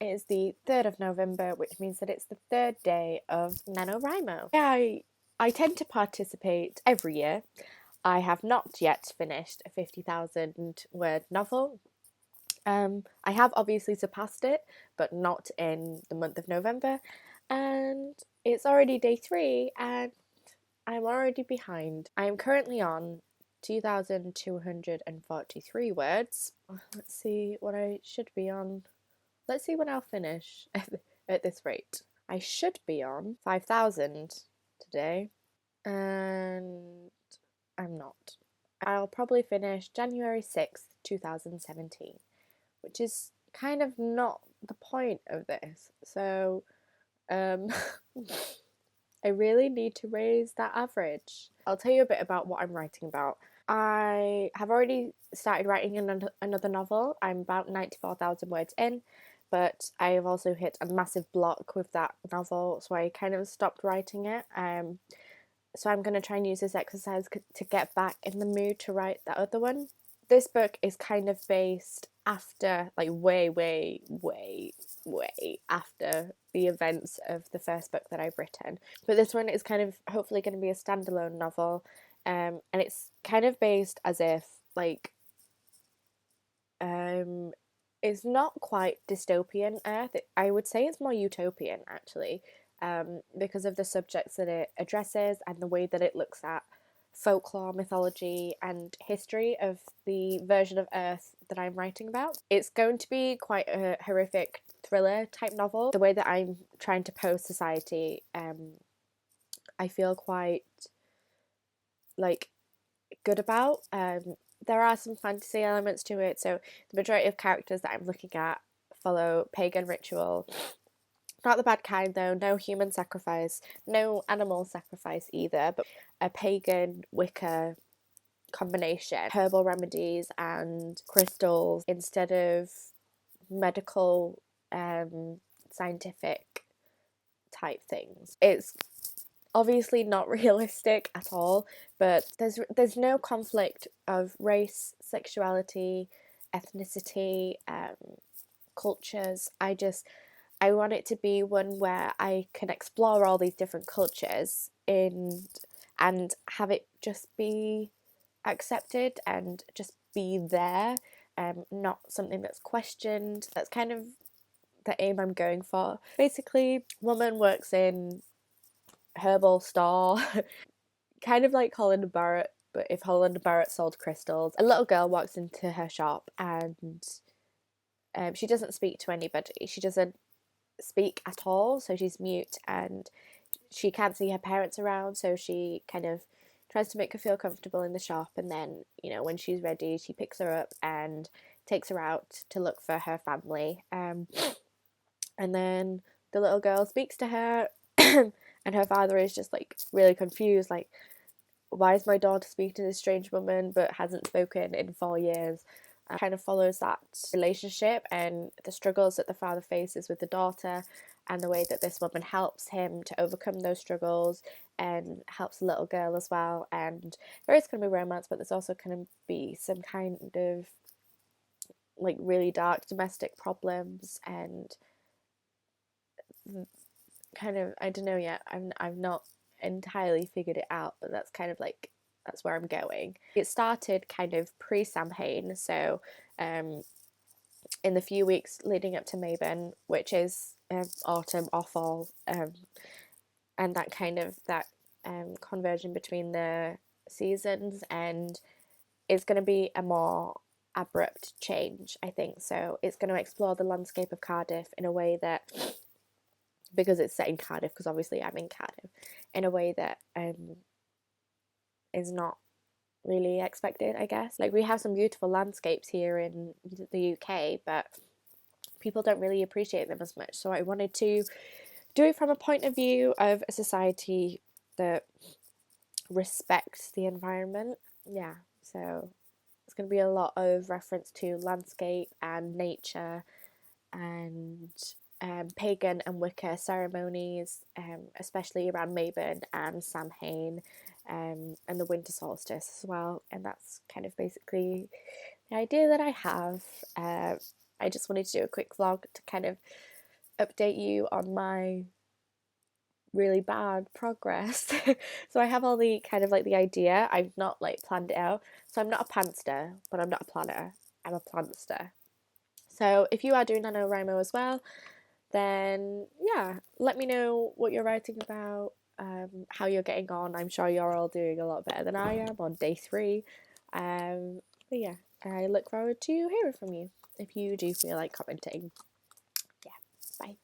It is the 3rd of November, which means that it's the third day of NaNoWriMo. I tend to participate every year. I have not yet finished a 50,000 word novel. I have obviously surpassed it, but not in the month of November. And it's already day 3, and I'm already behind. I am currently on 2,243 words. Let's see what I should be on. Let's see when I'll finish at this rate. I should be on 5,000 today, and I'm not. I'll probably finish January 6th, 2017, which is kind of not the point of this. So, I really need to raise that average. I'll tell you a bit about what I'm writing about. I have already started writing another novel. I'm about 94,000 words in, but I have also hit a massive block with that novel, so I kind of stopped writing it. So I'm going to try and use this exercise to get back in the mood to write that other one. This book is kind of based after, like way after the events of the first book that I've written. But this one is kind of hopefully going to be a standalone novel. And it's kind of based as if, like, it's not quite dystopian Earth. I would say it's more utopian, actually, because of the subjects that it addresses and the way that it looks at folklore, mythology, and history of the version of Earth that I'm writing about. It's going to be quite a horrific thriller type novel. The way that I'm trying to pose society, I feel quite like good about. There are some fantasy elements to it, so the majority of characters that I'm looking at follow pagan ritual. Not the bad kind though, no human sacrifice, no animal sacrifice either, but a pagan Wicca combination, herbal remedies and crystals instead of medical, scientific type things. It's obviously not realistic at all, but there's no conflict of race, sexuality, ethnicity, cultures. I want it to be one where I can explore all these different cultures and have it just be accepted and just be there, not something that's questioned. That's kind of the aim I'm going for. Basically, woman works in herbal store, kind of like Holland Barrett, but if Holland Barrett sold crystals. A little girl walks into her shop and she doesn't speak to anybody. She doesn't speak at all, so she's mute and she can't see her parents around, so she kind of tries to make her feel comfortable in the shop, and then, you know, when she's ready, she picks her up and takes her out to look for her family. And then the little girl speaks to her and her father is just like really confused, like, why is my daughter speaking to this strange woman but hasn't spoken in 4 years? Kind of follows that relationship and the struggles that the father faces with the daughter and the way that this woman helps him to overcome those struggles and helps the little girl as well. And there is going to be romance, but there's also going to be some kind of like really dark domestic problems and kind of, I don't know yet, I've not entirely figured it out, but that's kind of like, that's where I'm going. It started kind of pre-Samhain, so in the few weeks leading up to Mabon, which is autumn or fall, and that kind of that conversion between the seasons, and it's going to be a more abrupt change, I think. So it's going to explore the landscape of Cardiff in a way that, because it's set in Cardiff, because obviously I'm in Cardiff, in a way that is not really expected, I guess. Like, we have some beautiful landscapes here in the UK, but people don't really appreciate them as much. So I wanted to do it from a point of view of a society that respects the environment. Yeah, so it's going to be a lot of reference to landscape and nature and pagan and Wicca ceremonies, especially around Mabon and Samhain, and the winter solstice as well. And that's kind of basically the idea that I have. I just wanted to do a quick vlog to kind of update you on my really bad progress. So I have all the kind of like the idea. I've not like planned it out. So I'm not a pantster, but I'm not a planner. I'm a plantster. So if you are doing NaNoWriMo as well, then yeah, let me know what you're writing about, how you're getting on. I'm sure you're all doing a lot better than I am on day 3. But yeah, I look forward to hearing from you if you do feel like commenting. Yeah, bye.